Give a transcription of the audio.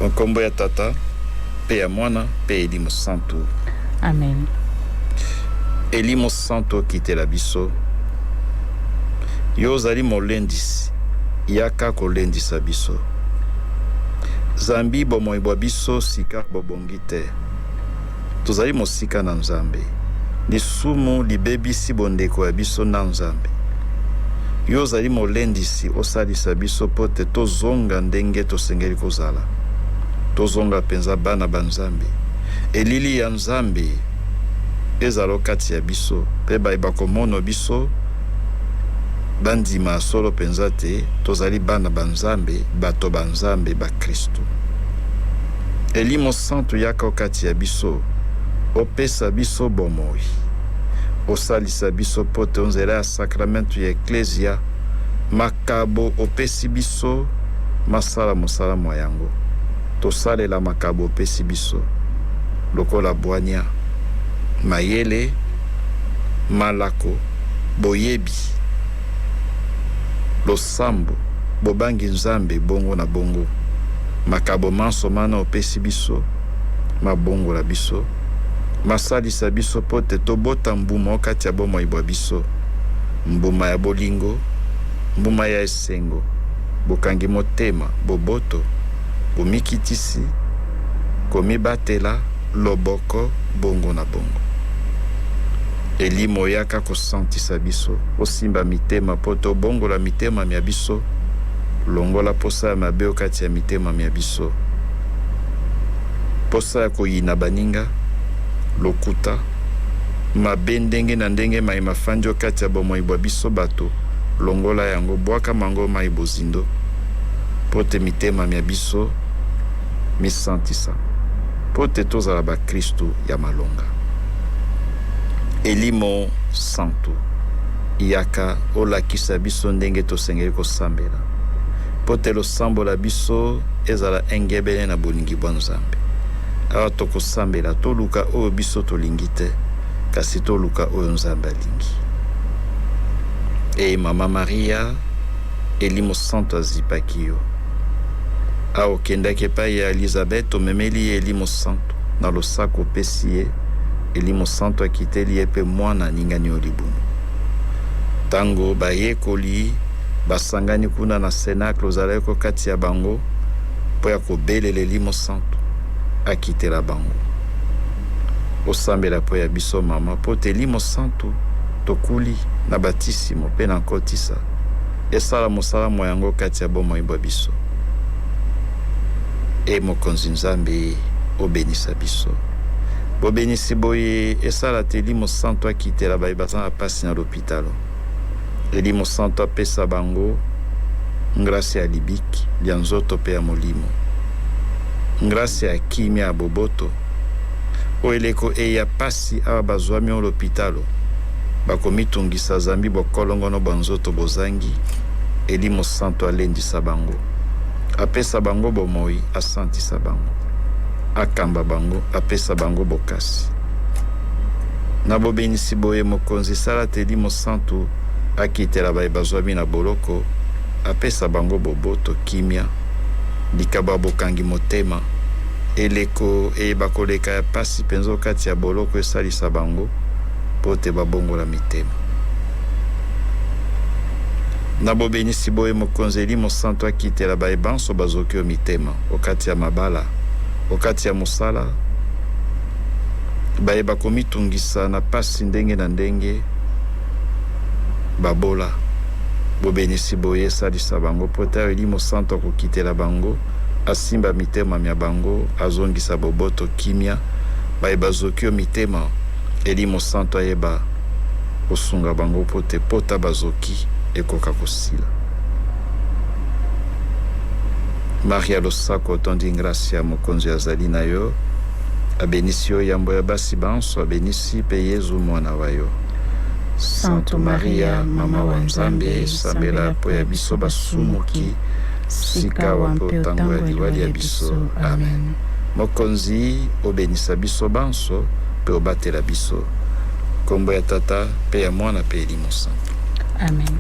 Nkombo ya Tata, pe ya Mwana, pe Elimo Santo. Amen. Elimo Santo kitela biso. Yo ozali molendisi, yaka kolendisa biso. Zambi bomoi bwa biso sika bobongi te. Tozali mosika na Nzambe. Lisumu libebisi bondeko ya biso na Nzambe. Yo ozali molendisi osalisa biso po te tozonga ndenge tosengeli kozala. Tozonga penza bana ba Nzambe. Elili ya Nzambe ezala kati ya biso pe bayeba komono biso bandima solo penza te tozali bana ba Nzambe, bato ba Nzambe ba Kristo. Elimo Santo yaka kati ya biso opesa biso bomoi. Osalisa biso po te onzela ya sakramento ya eklesia makabo opesi biso masala mosala mwa yango. Tosalela makabo opesi biso lokola bwanya, mayele, malako, boyebi, losambo, bobangi Nzambe bongo na bongo. Makabo manso mana opesi biso, mabongo la biso. Masalisa biso po te tobota mbuma okati ya bomoi bwa biso. Mbuma ya bolingo, mbuma ya esengo, bokangi motema, boboto, bomikitisi, komibatela, loboko, bongo na bongo. Elimo yaka kosantisa biso, osimba mitema po tobongola mitema mia biso, longola posa ya mabe okati ya mitema mia biso. Posa ya koyina baninga, lokuta, mabe ndenge na ndenge mai mafandi okati ya bomoi bwa biso bato, longola yango bwaka mango mai bozindo, pote mitema mia biso, misantisa, pote tozala ba Kristo ya malonga. Elimo Santo, yaka olakisa biso ndenge tosengeli kosambela, pote losambola biso ezala engebele na bolingi bwa Nzambe. Awa tokosambela toluka oyo biso tolingi te, kasi toluka oyo Nzambe alingi. Mama Maria, Elimo Santo azipaki yo. Awa okendaki epai ya Elizabeth omemeli ye Elimo Santo na losako opesi ye. Elimo Santo akiteli ye pe mwana ningani olibumu. Tango bayekoli basangani kuna na cenacle ozalaki kati ya bango po ya kobelela Elimo Santo akitela bango. Osambela po ya biso mama po te Elimo Santo tokuli na batisimo pe na nkotisa esala mosala mwa yango kati ya bomoi bwa biso. Mokonzi Nzambe obenisa biso. Bobenisi boye esala te Elimo Santo akitela baza na pasi na l'hôpitalo. Elimo Santo apesa bango ngrasi ya libiki ya nzoto pe ya molimo. Ngrasi ya kimia ya boboto. Oeleko ya pasi awa bazwami o l'hôpitalo. Bakomitungisa zambi bokolongono banzoto bozangi. Elimo Santo alendisa bango. Apesa bango bomoi, asantisa bango. Akamba bango, apesa bango bokasi. Na bobenisi boye mokonzi sala te Elimo Santo akitela bazwami na boloko, apesa bango boboto kimia, likaba bokangi motema, eleko bakoleka ya pasi penzo kati ya boloko esalisa bango, pote babongola mitema. Na bobenisi boye mokonzi Elimo Santo akitela banso bazoki o mitema, okati ya mabala, okati ya mosala, bayeba komitungisa na pasi ndenge na ndenge, babola. Bobenisi boye esalisa bango pote Elimo Santo akokitela bango, asimba mitema mia bango, azongisa boboto kimia, bayeba zoki o mitema, Elimo Santo ayeba kosunga bango pote pota bazoki ekoka kosila. Maria losako tondi gracia mokonzi azali na yo, abenisi yo yambo ya basi banso, abenisi pe Yezu mwana wa yo. Santo Maria, mama wa Nzambe, sambela po ya biso basumuki, sika wa mpe otango ya liwali ya biso. Amen. Mokonzi obenisa biso banso, pe obatela biso. Kombo ya Tata, pe ya Mwana, pe Elimo Santo. Amen.